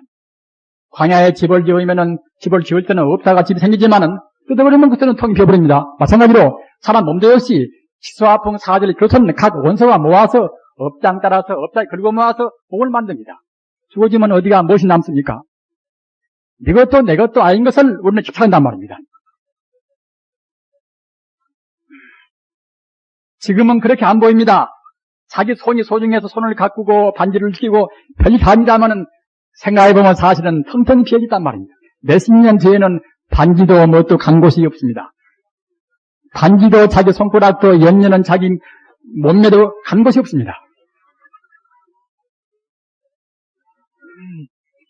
광야에 집을 지으면은 집을 지을 때는 없다가 집이 생기지만은 뜯어버리면 그때는 텅 비어버립니다. 마찬가지로 사람 몸도 역시 치수아풍 사절 그것은 각 원소가 모아서 업장 따라서 업장에 긁어 모아서 몸을 만듭니다. 죽어지면 어디가 무엇이 남습니까? 네 것도 내 것도 아닌 것을 우리는 집착한단 말입니다. 지금은 그렇게 안 보입니다. 자기 손이 소중해서 손을 가꾸고 반지를 끼고 별일 다 합니다만은 생각해보면 사실은 텅텅 비어있단 말입니다. 몇십 년 뒤에는 반지도 뭣도 간 곳이 없습니다. 반지도 자기 손가락도 연년은 자기 몸매도 간 곳이 없습니다.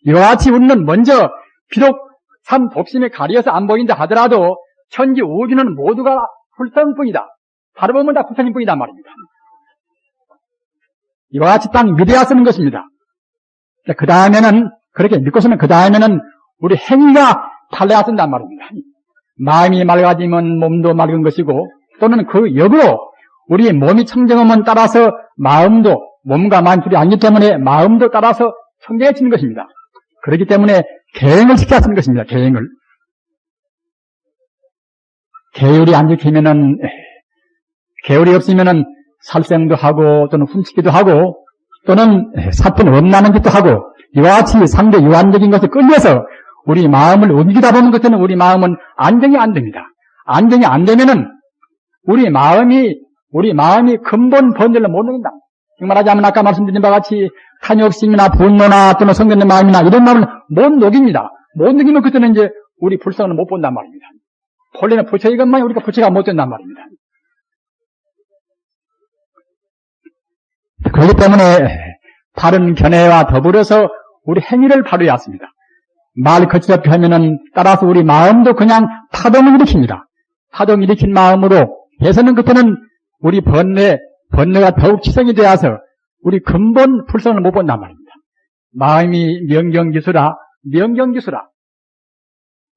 이와 같이 우리는 먼저 비록 산 독심에 가려서 안 보인다 하더라도 천지 우주는 모두가 불성뿐이다. 바라보면 다 불성뿐이다 말입니다. 이와 같이 딱 믿어야 쓰는 것입니다. 그 다음에는 그렇게 믿고서는 그 다음에는 우리 행위가 달라야 쓴단 말입니다. 마음이 맑아지면 몸도 맑은 것이고 또는 그 역으로 우리 몸이 청정하면 따라서 마음도 몸과 마음 둘이 아니기 때문에 마음도 따라서 청정해지는 것입니다. 그렇기 때문에 계행을 시켜야 쓰는 것입니다. 계행을. 계율이 안 지키면은 계율이 없으면은 살생도 하고 또는 훔치기도 하고 또는 사건 엄나는 짓도 하고 이와 같이 상대 유한적인 것에 끌려서 우리 마음을 움직이다 보는 것에는 우리 마음은 안정이 안 됩니다. 안정이 안 되면은 우리 마음이 근본 본질로 못 녹인다. 말하자면 아까 말씀드린 바와 같이 탐욕심이나 분노나 또는 성견의 마음이나 이런 마음을 못 녹입니다. 못 녹이면 그때는 이제 우리 불성을 못 본단 말입니다. 본래는 부처 이것만 우리가 부처가 못 된단 말입니다. 그렇기 때문에 바른 견해와 더불어서 우리 행위를 바르야 합니다. 말 거칠게 하면은 따라서 우리 마음도 그냥 파동을 일으킵니다. 파동 일으킨 마음으로 해서는 그때는 우리 번뇌가 더욱 지성이 되어서 우리 근본 불성을 못 본단 말입니다. 마음이 명경기수라.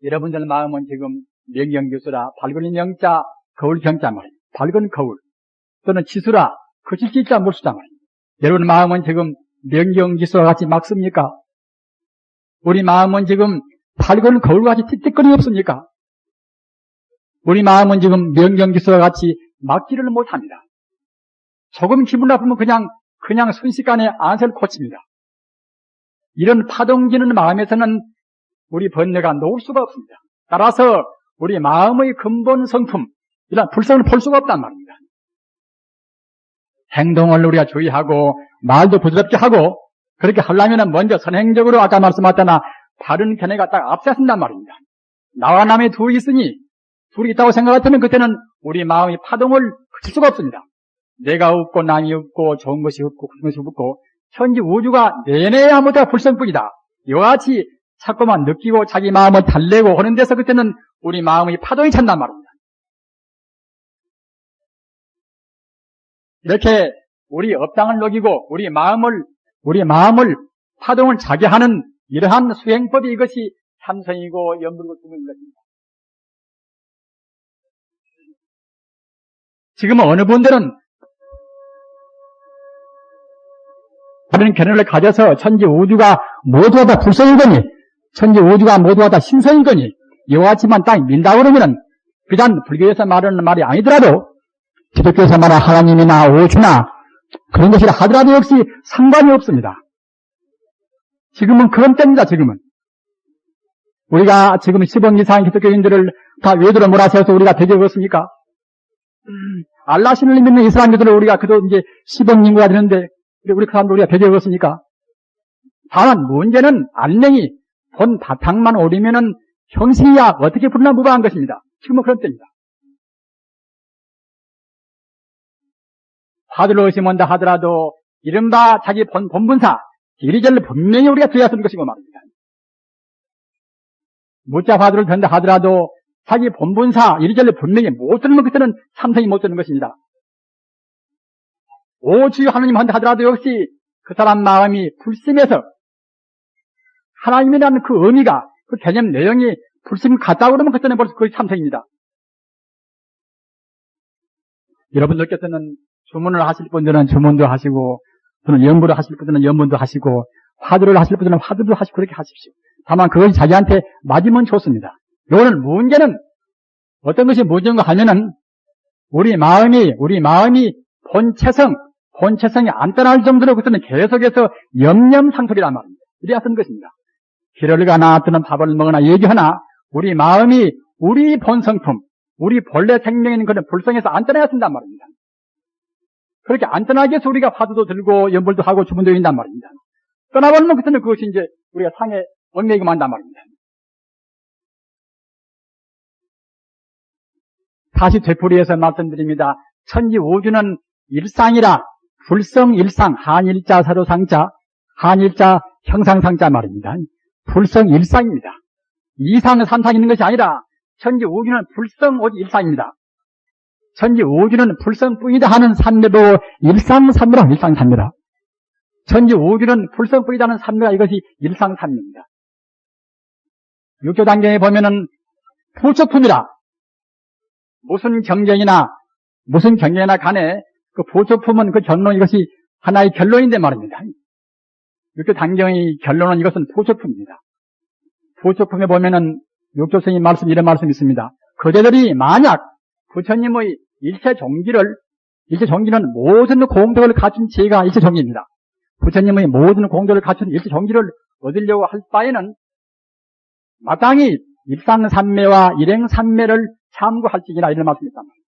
여러분들 마음은 지금 명경기수라. 밝은 영자, 거울 경자 말입니다. 밝은 거울. 또는 지수라. 거칠 지자 물수자 말입니다. 여러분 마음은 지금 명경기수와 같이 막습니까? 우리 마음은 지금 밝은 거울과 같이 틱틱거리 없습니까? 우리 마음은 지금 명경기수와 같이 막지를 못합니다. 조금 기분 나쁘면 그냥 순식간에 안세를 고칩니다. 이런 파동지는 마음에서는 우리 번뇌가 놓을 수가 없습니다. 따라서 우리 마음의 근본 성품, 이런 불성을 볼 수가 없단 말입니다. 행동을 우리가 주의하고 말도 부드럽게 하고 그렇게 하려면 먼저 선행적으로 아까 말씀하셨다나 바른 견해가 딱 앞서야 쓴단 말입니다. 나와 남의 둘이 있으니 둘이 있다고 생각하면 그때는 우리 마음의 파동을 그칠 수가 없습니다. 내가 없고 남이 없고 좋은 것이 없고 그런 것이 없고 천지 우주가 내내 아무 데나 불성뿐이다. 이와 같이 자꾸만 느끼고 자기 마음을 달래고 하는 데서 그때는 우리 마음의 파동이 찬단 말입니다. 이렇게 우리 업장을 녹이고 우리 마음을 파동을 자게 하는 이러한 수행법이 이것이 참선이고 염불고 수행인 것입니다. 지금은 어느 분들은 다른 견해를 가져서 천지 우주가 모두가 다 불성인 거니 천지 우주가 모두가 다 신성인 거니 이와 같이만 딱 민다 그러면은 비단 불교에서 말하는 말이 아니더라도 기독교에서 말하는 하나님이나 오주나 그런 것이라 하더라도 역시 상관이 없습니다. 지금은 그런 때입니다. 지금은 우리가 지금 10억 이상 기독교인들을 다 외도로 몰아세워서 우리가 되게 없습니까? 알라신을 믿는 이슬람교들을 우리가 그도 이제 10억 인구가 되는데 우리 그 사람들 우리가 되게 없습니까? 다만 문제는 안녕히 본 바탕만 오리면은 형식이야 어떻게 부르나 무방한 것입니다. 지금은 그런 때입니다. 화두를 의심한다 하더라도 이른바 자기 본분사 이리저리 분명히 우리가 들어야 하는 것이고 말입니다. 무자 화두를 든다 하더라도 자기 본분사 이리저리 분명히 못 들으면 그때는 삼성이 못 되는 것입니다. 오주 하나님 한다 하더라도 역시 그 사람 마음이 불심해서 하나님이라는 그 의미가 그 개념 내용이 불심 같다고 그러면 그때는 벌써 그것이 삼성입니다. 여러분들께서는 주문을 하실 분들은 주문도 하시고 또는 연부를 하실 분들은 연분도 하시고 화두를 하실 분들은 화두도 하시고 그렇게 하십시오. 다만 그것이 자기한테 맞으면 좋습니다. 요거는 문제는 어떤 것이 문제인가 하면은 우리 마음이 본체성이 안 떠날 정도로 그때는 계속해서 염려상속이란 말입니다. 이래야 쓰는 것입니다. 길을 가나 또는 밥을 먹으나 얘기하나 우리 마음이 우리 본성품, 우리 본래 생명에 있는 그런 불성에서 안 떠나야 쓴단 말입니다. 그렇게 안 떠나기 위해서 우리가 화두도 들고 연불도 하고 주문도 있단 말입니다. 떠나버리면 그때는 그것이 이제 우리가 상에 얽매이고 만단 말입니다. 다시 되풀이해서 말씀드립니다. 천지우주는 일상이라 불성일상, 한일자 서로상자, 한일자 형상상자 말입니다. 불성일상입니다. 이상, 삼상 있는 것이 아니라 천지우주는 불성 오직 일상입니다. 천지우주는 불성뿐이다 하는 삼매도 일상삼매라, 일상삼매라. 천지우주는 불성뿐이다 하는 삼매가 이것이 일상삼매입니다. 육조단경에 보면은 부처품이라 무슨 경전이나 간에 그 부처품은 그 결론 이것이 하나의 결론인데 말입니다. 육조단경의 결론은 이것은 부처품입니다. 부처품에 보면은 육조스님 말씀 이런 말씀이 있습니다. 그대들이 만약 부처님의 일체 종기는 모든 공덕을 갖춘 지혜가 일체 종기입니다. 부처님의 모든 공덕을 갖춘 일체 종기를 얻으려고 할 바에는 마땅히 일상삼매와 일행삼매를 참고할지니라 이런 말씀이 있단 말이에요.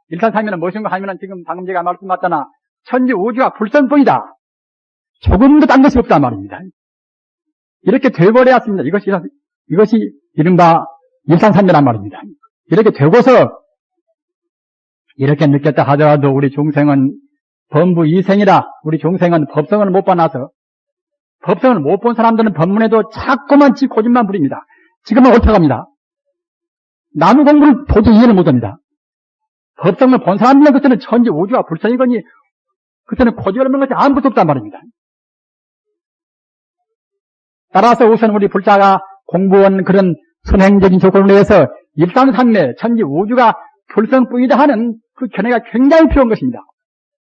일상삼매는 무엇인가 하면은 지금 방금 제가 말씀드렸잖아. 천지우주가 불성뿐이다. 조금도 딴 것이 없단 말입니다. 이렇게 돼버려야 습니다. 이것이 이른바 일상삼매란 말입니다. 이렇게 되고서 이렇게 느꼈다 하더라도 우리 중생은 범부 이생이라 우리 중생은 법성을 못 봐놔서 법성을 못 본 사람들은 법문에도 자꾸만 고집만 부립니다. 지금은 옳다갑니다. 나무 공부를 도저히 이해를 못합니다. 법성을 본 사람들은 그때는 천지 우주가 불성이거니 그때는 고집을 하는 것이 아무것도 없단 말입니다. 따라서 우선 우리 불자가 공부한 그런 선행적인 조건을 위해서 일상삼매 천지 우주가 불성뿐이다 하는 그 견해가 굉장히 필요한 것입니다.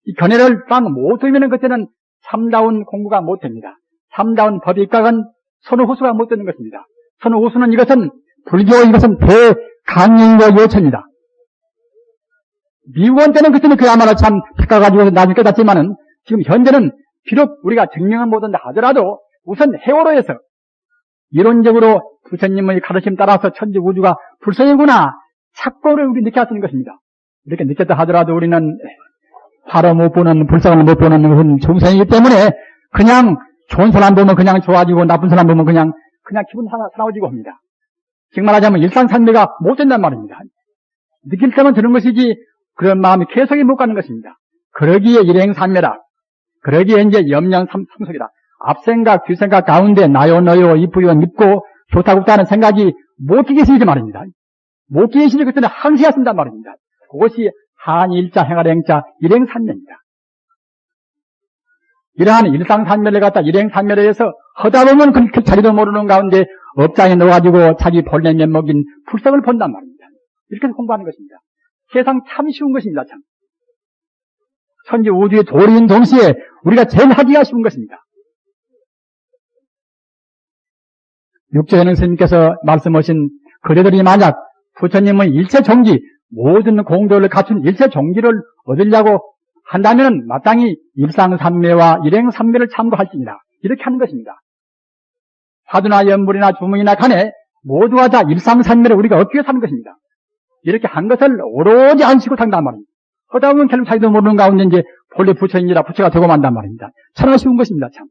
이 견해를 딱 못 들으면 그때는 참다운 공부가 못 됩니다. 참다운 법입각은 선후후수가 못 되는 것입니다. 선후후수는 이것은 불교 이것은 대강령과 요체입니다. 미국원 때는 그때는 그야말로 참 닦아가지고 나중에 깨닫지만은 지금 현재는 비록 우리가 증명은 못한다 하더라도 우선 해오로에서 이론적으로 부처님의 가르침 따라서 천지 우주가 불성이구나 착고를 우리 느껴야 쓰는 것입니다. 이렇게 느꼈다 하더라도 우리는 바로 못 보는 불성을 못 보는 그런 중생이기 때문에 그냥 좋은 사람 보면 그냥 좋아지고 나쁜 사람 보면 그냥 기분 사나워지고 합니다. 지금 말하자면 일상삼매가 못 된단 말입니다. 느낄 때만 드는 것이지 그런 마음이 계속이 못 가는 것입니다. 그러기에 일행삼매라. 그러기에 이제 염려상속이다. 앞생각, 뒤생각 가운데 나요, 너요, 이쁘요, 밉고 좋다, 굽다 하는 생각이 못 끼게 쓰이지 말입니다. 못 끼게 쓰이지 그때는 항시가 쓴단 말입니다. 그것이 한일자, 행할행자, 일행삼매입니다. 이러한 일상삼매를 갖다 일행삼매를 해서 하다 보면 그 자기도 모르는 가운데 업장에 넣어가지고 자기 본래 면목인 불성을 본단 말입니다. 이렇게 해서 공부하는 것입니다. 세상 참 쉬운 것입니다, 참. 천지 우주의 도리인 동시에 우리가 제일 하기가 쉬운 것입니다. 육조현행 스님께서 말씀하신 그대들이 만약 부처님의 일체 종기, 모든 공덕을 갖춘 일체 종기를 얻으려고 한다면 마땅히 일상삼매와 일행삼매를 참고할지니라. 이렇게 하는 것입니다. 화두나 연불이나 주문이나 간에 모두가 다 일상삼매를 우리가 얻기 위해서 하는 것입니다. 이렇게 한 것을 오로지 안시고 산단 말입니다. 하다 보면 결국 자기도 모르는 가운데 이제 본래 부처인지라 부처가 되고 만단 말입니다. 참 쉬운 것입니다, 참.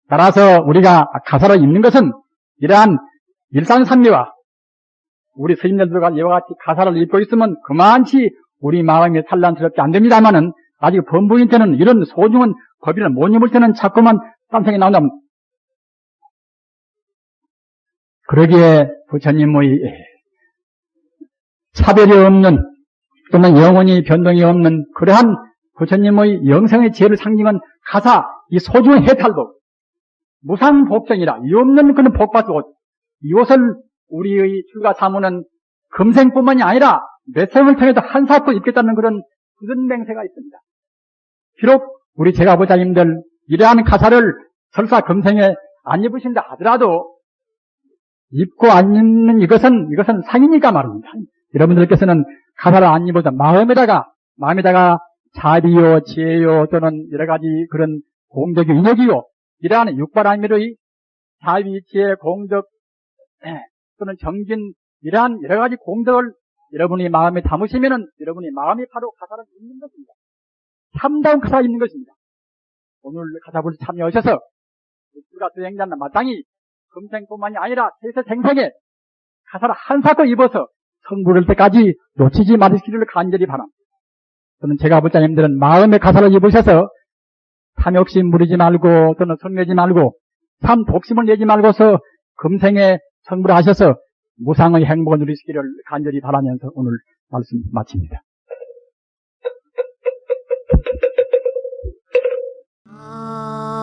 따라서 우리가 가사를 읽는 것은 이러한 일상삼매와 우리 스님들과 이와 같이 가사를 읽고 있으면 그만치 우리 마음이 산란스럽게 안 됩니다만은 아직 범부인 때는 이런 소중한 법이를 못 읽을 때는 자꾸만 딴 생각이 나온다. 그러기에 부처님의 차별이 없는 또는 영원히 변동이 없는 그러한 부처님의 영생의 지혜를 상징한 가사, 이 소중한 해탈복, 무상복정이라 이 없는 그런 복받은 옷, 이것을 우리의 출가 사무는 금생뿐만이 아니라 몇 생을 통해서 한사코 입겠다는 그런 맹세가 있습니다. 비록 우리 제가보자님들 이러한 가사를 설사 금생에 안 입으신다 하더라도 입고 안 입는 이것은 상이니까 말입니다. 여러분들께서는 가사를 안 입어도 마음에다가 자비요, 지혜요, 또는 여러 가지 그런 공덕이 인력이요, 이러한 육바라밀의 자비, 지혜, 공덕, 또는 정진, 이러한 여러 가지 공덕을 여러분이 마음에 담으시면은 여러분이 마음이 바로 가사를 읽는 것입니다. 참다운 가사 읽는 것입니다. 오늘 가사불 참여하셔서 불가 수행자는 마땅히 금생뿐만이 아니라 세세 생생에 가사를 한 사코 입어서 성불할 때까지 놓치지 마시기를 간절히 바랍니다. 저는 제가 불자님들은 마음의 가사를 입으셔서 탐욕심 부리지 말고 또는 성내지 말고 참 독심을 내지 말고서 금생에 성불하셔서 무상의 행복을 누리시기를 간절히 바라면서 오늘 말씀 마칩니다. 아